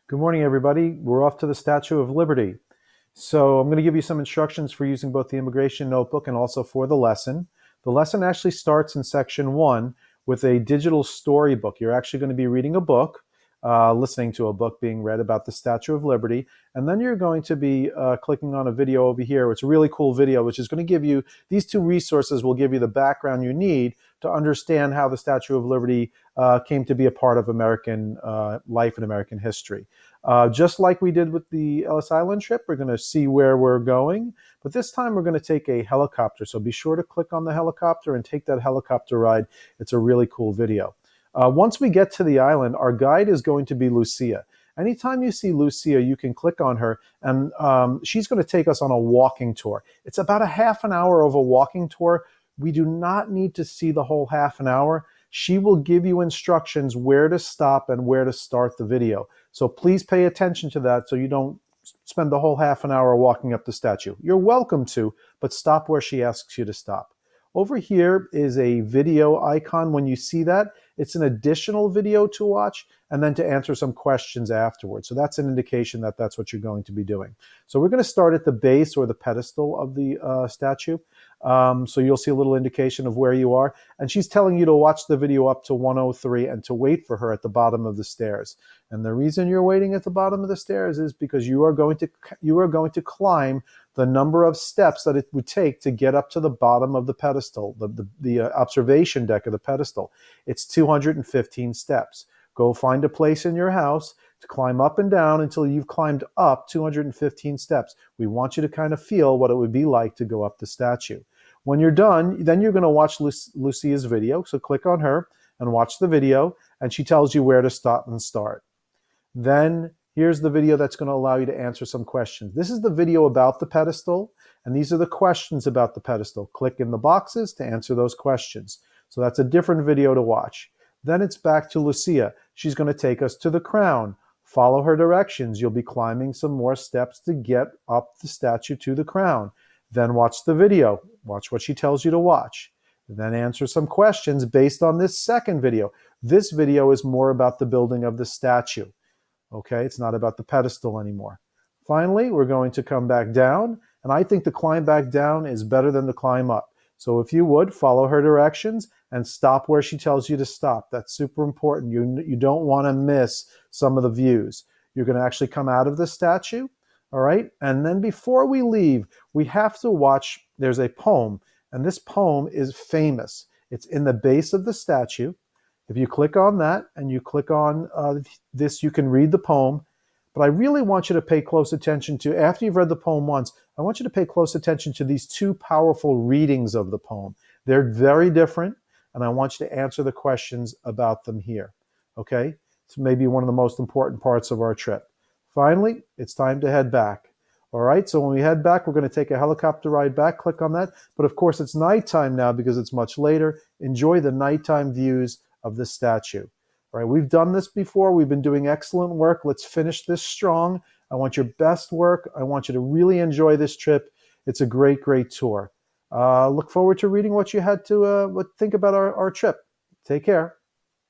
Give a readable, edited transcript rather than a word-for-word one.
Good morning, everybody. We're off to the Statue of Liberty. So I'm going to give you some instructions for using both the immigration notebook and also for the lesson. The lesson actually starts in section 1 with a digital storybook. You're actually going to be reading a book, listening to a book being read about the Statue of Liberty, and then you're going to be clicking on a video over here. It's a really cool video, which is going to give you, these two resources will give you the background you need to understand how the Statue of Liberty came to be a part of American life and American history. Just like we did with the Ellis Island trip, we're going to see where we're going, but this time we're going to take a helicopter. So be sure to click on the helicopter and take that helicopter ride. It's a really cool video. Once we get to the island, our guide is going to be Lucia. Anytime you see Lucia, you can click on her, and she's going to take us on a walking tour. It's about a half an hour of a walking tour. We do not need to see the whole half an hour. She will give you instructions where to stop and where to start the video. So please pay attention to that so you don't spend the whole half an hour walking up the statue. You're welcome to, but stop where she asks you to stop. Over here is a video icon. When you see that, it's an additional video to watch and then to answer some questions afterwards. So that's an indication that that's what you're going to be doing. So we're going to start at the base or the pedestal of the statue. So you'll see a little indication of where you are. And she's telling you to watch the video up to 103 and to wait for her at the bottom of the stairs. And the reason you're waiting at the bottom of the stairs is because you are going to climb the number of steps that it would take to get up to the bottom of the pedestal, the observation deck of the pedestal. It's 215 steps. Go find a place in your house to climb up and down until you've climbed up 215 steps. We want you to kind of feel what it would be like to go up the statue. When you're done, then you're going to watch Lucia's video. So click on her and watch the video, and she tells you where to stop and start. Then here's the video that's going to allow you to answer some questions. This is the video about the pedestal, and these are the questions about the pedestal. Click in the boxes to answer those questions. So that's a different video to watch. Then it's back to Lucia. She's going to take us to the crown. Follow her directions. You'll be climbing some more steps to get up the statue to the crown. Then watch the video. Watch what she tells you to watch. Then answer some questions based on this second video. This video is more about the building of the statue. Okay, it's not about the pedestal anymore. Finally, we're going to come back down, and I think the climb back down is better than the climb up. So if you would, follow her directions and stop where she tells you to stop. That's super important. You don't want to miss some of the views. You're going to actually come out of the statue, all right? And then before we leave, we have to watch, there's a poem, and this poem is famous. It's in the base of the statue. If you click on that and you click on this, you can read the poem. But I really want you to pay close attention to, after you've read the poem once, I want you to pay close attention to these two powerful readings of the poem. They're very different, and I want you to answer the questions about them here. Okay? It's maybe one of the most important parts of our trip. Finally, it's time to head back. All right, so when we head back, we're going to take a helicopter ride back. Click on that. But of course, it's nighttime now because it's much later. Enjoy the nighttime views of the statue. All right, we've done this before. We've been doing excellent work. Let's finish this strong. I want your best work. I want you to really enjoy this trip. It's a great, great tour. Look forward to reading what you had to think about our trip. Take care.